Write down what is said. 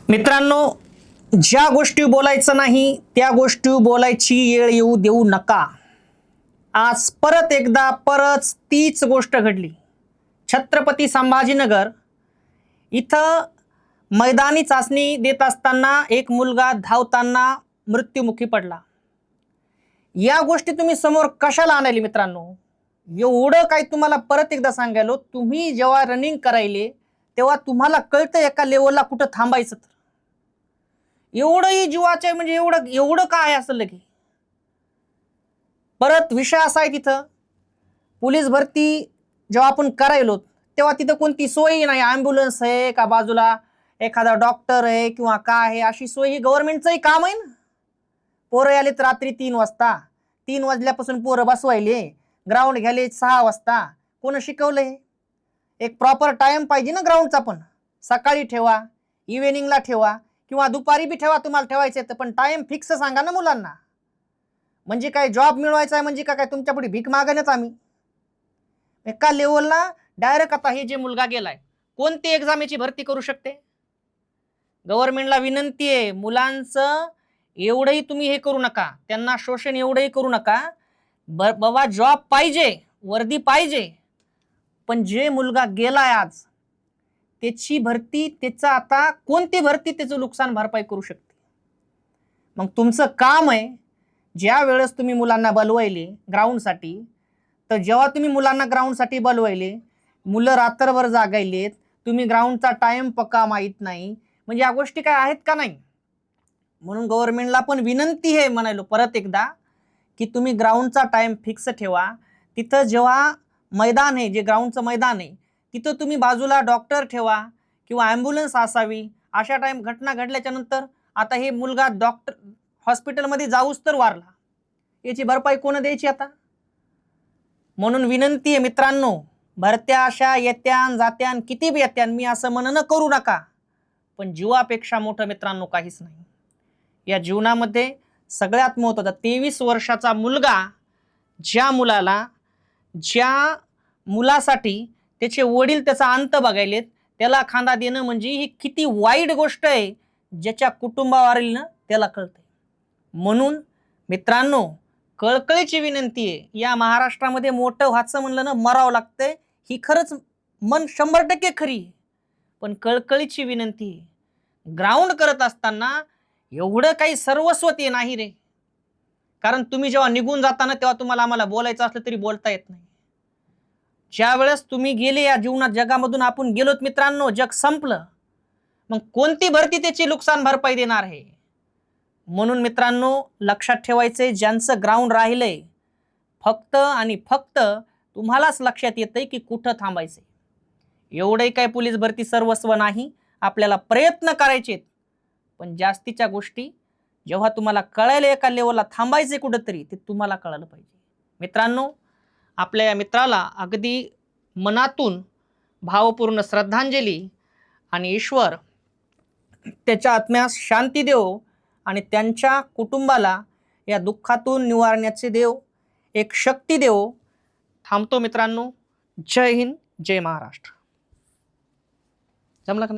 मित्रांनो, ज्या गोष्टी बोलायचं नाही त्या गोष्टी बोलायची वेळ येऊ देऊ नका. आज परत एकदा तीच गोष्ट घडली. छत्रपती संभाजीनगर इथं मैदानी चाचणी देत असताना एक मुलगा धावताना मृत्युमुखी पडला. या गोष्टी तुम्ही समोर कशाला आणायली मित्रांनो? एवढं काय तुम्हाला परत एकदा सांगायलो, तुम्ही जेव्हा रनिंग करायले तेव्हा तुम्हाला कळतं एका लेवलला कुठं थांबायचं. तर एवढंही जीवाचे म्हणजे एवढं एवढं काय असं लगे. परत विषय असा आहे, तिथं पोलीस भरती जेव्हा आपण करायलो तेव्हा तिथं कोणती सोय नाही. ॲम्ब्युलन्स आहे का बाजूला एखादा डॉक्टर आहे किंवा काय आहे, अशी सोय ही गव्हर्नमेंटचंही काम आहे ना. पोरं आलेत रात्री 3 वाजता, 3 वाजल्यापासून पोरं बसवायले, ग्राउंड घ्यायले 6 वाजता. कोण शिकवलंय? एक प्रॉपर टाइम पाहिजे ना ग्राउंडचा. पण सकाळी ठेवा, इव्हिनिंगला ठेवा किंवा दुपारी बी ठेवा तुम्हाला ठेवायचं आहे, पण टाइम फिक्स सांगा ना मुलांना. म्हणजे काय जॉब मिळवायचा आहे म्हणजे काय तुमच्यापुढे भीक मागण्यात आम्ही? एका लेवलला डायरेक्ट आता हे जे मुलगा गेलाय, कोणती एक्झाम याची भरती करू शकते? गव्हर्नमेंटला विनंती आहे, मुलांचं एवढंही तुम्ही हे करू नका, त्यांना शोषण एवढंही करू नका. बाबा जॉब पाहिजे, वर्दी पाहिजे, पण जे मुलगा गेलाय आज त्याची भरती, त्याचा आता कोणती भरती त्याचं नुकसान भरपाई करू शकते? मग तुमचं काम आहे ज्या वेळेस तुम्ही मुलांना बोलवायले ग्राउंडसाठी, तर जेव्हा तुम्ही मुलांना ग्राउंडसाठी बोलवायले, मुलं रात्रभर जागायलेत, तुम्ही ग्राउंडचा टाइम पक्का माहीत नाही, म्हणजे या गोष्टी काय आहेत का नाही? म्हणून गव्हर्नमेंटला पण विनंती आहे म्हणालो परत एकदा, की तुम्ही ग्राउंडचा टाइम फिक्स ठेवा. तिथं जेव्हा मैदान आहे, जे ग्राउंडचं मैदान आहे, तिथं तुम्ही बाजूला डॉक्टर ठेवा किंवा ॲम्ब्युलन्स असावी. अशा टाइम घटना घडल्याच्या नंतर आता हे मुलगा डॉक्टर हॉस्पिटलमध्ये जाऊच तर वारला, याची भरपाई कोण द्यायची आता? म्हणून विनंती आहे मित्रांनो, भरत्या अशा येत्यान जात्यान, किती बी येत्यान, मी असं म्हणणं करू नका, पण जीवापेक्षा मोठं मित्रांनो काहीच नाही. या जीवनामध्ये सगळ्यात महत्त्वाचा 23 वर्षाचा मुलगा, ज्या मुलासाठी त्याचे वडील त्याचा अंत बघायलेत, त्याला खांदा देणं म्हणजे ही किती वाईट गोष्ट आहे, ज्याच्या कुटुंबावरील ना त्याला कळते. म्हणून मित्रांनो, कळकळीची विनंती आहे, या महाराष्ट्रामध्ये मोठं व्हायचं म्हणलं ना मरावं लागतंय, ही खरंच मन 100% खरी आहे. पण कळकळीची विनंती आहे, ग्राउंड करत असताना एवढं काही सर्वस्व ते नाही रे. कारण तुम्ही जेव्हा निघून जाताना तेव्हा तुम्हाला आम्हाला बोलायचं असलं तरी बोलता येत नाही. ज्या वेळेस तुम्ही गेले या जीवनात, जगामधून आपण गेलोत मित्रांनो, जग संपलं, मग कोणती भरती त्याची नुकसान भरपाई देणार आहे? म्हणून मित्रांनो लक्षात ठेवायचंय, ज्यांचं ग्राउंड राहिलंय, फक्त आणि फक्त तुम्हालाच लक्षात येतंय की कुठं थांबायचंय. एवढंही काय पोलीस भरती सर्वस्व नाही, आपल्याला प्रयत्न करायचे, पण जास्तीच्या गोष्टी जेव्हा तुम्हाला कळायला एका लेवलला थांबायचे कुठंतरी, ते तुम्हाला कळालं पाहिजे. मित्रांनो, आपल्या या मित्राला अगदी मनातून भावपूर्ण श्रद्धांजली, आणि ईश्वर त्याच्या आत्म्यास शांती देव आणि त्यांच्या कुटुंबाला या दुःखातून निवारण्याचे देव, एक शक्ती देव. थांबतो मित्रांनो. जय हिंद, जय महाराष्ट्र. जमलं का?